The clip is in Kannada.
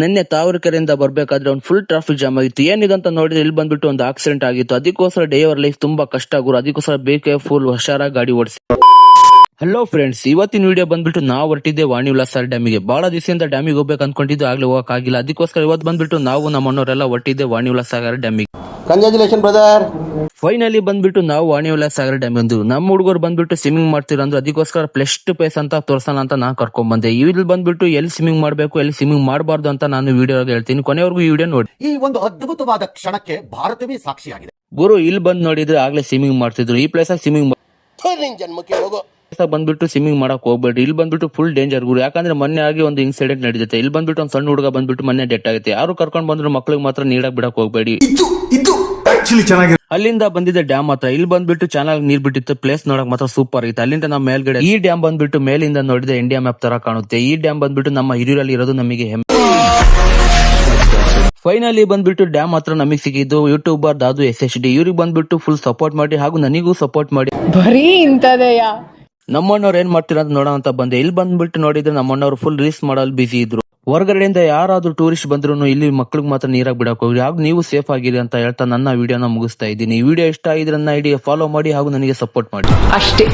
ನಿನ್ನೆ ತಾವರೆಕೆರೆಯಿಂದ ಬರ್ಬೇಕಾದ್ರೆ ಒಂದು ಫುಲ್ ಟ್ರಾಫಿಕ್ ಜಾಮ್ ಆಗಿತ್ತು. ಏನಿದಂತ ನೋಡಿದ್ರೆ ಇಲ್ಲಿ ಬಂದ್ಬಿಟ್ಟು ಒಂದು ಆಕ್ಸಿಡೆಂಟ್ ಆಗಿತ್ತು. ಅದಕ್ಕೋಸ್ಕರ ಡ್ರೈವರ್ ಲೈಫ್ ತುಂಬಾ ಕಷ್ಟ ಆಗುರು. ಅದಕ್ಕೋಸ್ಕರ ಬೇಕೇ ಫುಲ್ ಹುಷಾರಾಗಿ ಗಾಡಿ ಓಡಿಸಿ. ಹಲೋ ಫ್ರೆಂಡ್ಸ್, ಇವತ್ತಿನ ವಿಡಿಯೋ ಬಂದ್ಬಿಟ್ಟು ನಾವು ಹೊರಟಿದ್ದೆ ವಾಣಿ ವಿಲಾಸ ಡ್ಯಾಮಿಗೆ. ಬಹಳ ದಿವಸದಿಂದ ಡ್ಯಾಮಿಗೆ ಹೋಗ್ಬೇಕು ಅನ್ಕೊಂಡಿದ್ದು, ಆಗ್ಲೇ ಹೋಗಕ್ ಆಗಿಲ್ಲ. ಅದಕ್ಕೋಸ್ಕರ ಇವತ್ತು ಬಂದ್ಬಿಟ್ಟು ನಾವು ನಮ್ಮ ಅಣ್ಣವರೆಲ್ಲ ಹೊರಟಿದ್ದೆ ವಾಣಿ ವಿಲಾಸ ಡ್ಯಾಮಿಗೆ. Congratulation brother. ಫೈನಲಿ ಬಂದ್ಬಿಟ್ಟು ನಾವು ವಾಣಿ ವಿಲಾಸ ಡ್ಯಾಮ್ ಬಂದು ನಮ್ಮ ಹುಡುಗರು ಬಂದ್ಬಿಟ್ಟು ಸ್ವಿಮ್ಮಿಂಗ್ ಮಾಡ್ತಿರಂದ್ರು. ಅದಕ್ಕೋಸ್ಕರ ಪ್ಲೆಸ್ಟ್ ಪ್ಲೇಸ್ ಅಂತ ತೋರ್ಸೋಣ ಅಂತ ನಾನು ಕರ್ಕೊಂಡ್ ಬಂದೆ. ಇಲ್ಲಿ ಬಂದ್ಬಿಟ್ಟು ಎಲ್ಲಿ ಸ್ವಿಮ್ಮಿಂಗ್ ಮಾಡ್ಬೇಕು, ಎಲ್ಲಿ ಸ್ವಿಮ್ಮಿಂಗ್ ಮಾಡಬಾರ್ದು ಅಂತ ನಾನು ವಿಡಿಯೋ ಹೇಳ್ತೀನಿ. ಕೊನೆವರೆಗೂ ಈ ವಿಡಿಯೋ ನೋಡಿ. ಈ ಒಂದು ಅದ್ಭುತವಾದ ಕ್ಷಣಕ್ಕೆ ಭಾರತವೇ ಸಾಕ್ಷಿಯಾಗಿದೆ. ಗುರು ಇಲ್ಲಿ ಬಂದ್ ನೋಡಿದ್ರೆ ಆಗ್ಲೇ ಸ್ವಿಮ್ಮಿಂಗ್ ಮಾಡ್ತಿದ್ರು. ಈ ಪ್ಲೇಸ್ ಸ್ವಿಮ್ಮಿಂಗ್ ಜನ್ಮಕ್ಕೆ ಹೋಗೋ ಬಂದ್ಬಿಟ್ಟು ಸ್ವಿಮ್ಮಿಂಗ್ ಮಾಡಕ್ ಹೋಗ್ಬೇಡಿ. ಇಲ್ಲಿ ಬಂದ್ಬಿಟ್ಟು ಫುಲ್ ಡೇಂಜರ್ ಗುರು. ಯಾಕಂದ್ರೆ ಮೊನ್ನೆ ಆಗಿ ಒಂದು ಇನ್ಸಿಡೆಂಟ್ ನಡೆಯುತ್ತೆ. ಇಲ್ಲಿ ಬಂದ್ಬಿಟ್ಟು ಒಂದು ಸಣ್ಣ ಹುಡುಗ ಬಂದ್ಬಿಟ್ಟು ಮೊನ್ನೆ ಡೆತ್ ಆಗುತ್ತೆ. ಯಾರು ಕರ್ಕೊಂಡ್ ಬಂದ್ರು ಮಕ್ಳಿಗೆ ಮಾತ್ರ ನೀಡಕ್ ಬಿಡಕ್ ಹೋಗ್ಬೇಡಿ. ಅಲ್ಲಿಂದ ಬಂದಿದ್ದ ಡ್ಯಾಮ್ ಹತ್ರ. ಇಲ್ಲಿ ಬಂದ್ಬಿಟ್ಟು ಚೆನ್ನಾಗಿ ನೀರ್ ಬಿಟ್ಟಿತ್ತು. ಪ್ಲೇಸ್ ನೋಡಕ್ ಮಾತ್ರ ಸೂಪರ್ ಇತ್ತು. ಅಲ್ಲಿಂದ ನಮ್ಮ ಮೇಲ್ಗಡೆ ಈ ಡ್ಯಾಮ್ ಬಂದ್ಬಿಟ್ಟು ಮೇಲಿಂದ ನೋಡಿದ್ರೆ ಇಂಡಿಯಾ ಮ್ಯಾಪ್ ತರ ಕಾಣುತ್ತೆ. ಈ ಡ್ಯಾಮ್ ಬಂದ್ಬಿಟ್ಟು ನಮ್ಮ ಹಿರಿಯೂರಲ್ಲಿ ಇರೋದು ನಮಗೆ ಹೆಮ್ಮೆ. ಫೈನಲಿ ಬಂದ್ಬಿಟ್ಟು ಡ್ಯಾಮ್ ಹತ್ರ ನಮಗೆ ಸಿಕ್ಕಿದ್ದು ಯೂಟ್ಯೂಬರ್ ದಾದು SHD. ಇವ್ರಿಗೆ ಬಂದ್ಬಿಟ್ಟು ಫುಲ್ ಸಪೋರ್ಟ್ ಮಾಡಿ ಹಾಗೂ ನನಗೂ ಸಪೋರ್ಟ್ ಮಾಡಿ. ಬರೀ ಇಂತದೆಯ ನಮ್ಮಣ್ಣವ್ರು ಏನ್ ಮಾಡ್ತೀರ ಅಂತ ನೋಡೋ ಅಂತ ಬಂದೆ. ಇಲ್ಲಿ ಬಂದ್ಬಿಟ್ಟು ನೋಡಿದ್ರೆ ನಮ್ಮಣ್ಣವ್ರು ಫುಲ್ ರೀಲ್ಸ್ ಮಾಡಲು ಬಿಸಿ ಇದ್ರು. ಹೊರಗಡೆಯಿಂದ ಯಾರಾದ್ರೂ ಟೂರಿಸ್ಟ್ ಬಂದ್ರು ಇಲ್ಲಿ ಮಕ್ಳಿಗೆ ಮಾತ್ರ ನೀರಾಗ ಬಿಡಕ್ ಹೋಗ್ರಿ. ಹಾಗೂ ನೀವು ಸೇಫ್ ಆಗಿರಿ ಅಂತ ಹೇಳ್ತಾ ನನ್ನ ವಿಡಿಯೋನ ಮುಗಿಸ್ತಾ ಇದ್ದೀನಿ. ಈ ವಿಡಿಯೋ ಇಷ್ಟ ಆಗಿದ್ರೆ ನನ್ನ ಐಡಿಗೆ ಫಾಲೋ ಮಾಡಿ ಹಾಗೂ ನನಗೆ ಸಪೋರ್ಟ್ ಮಾಡಿ ಅಷ್ಟೇ.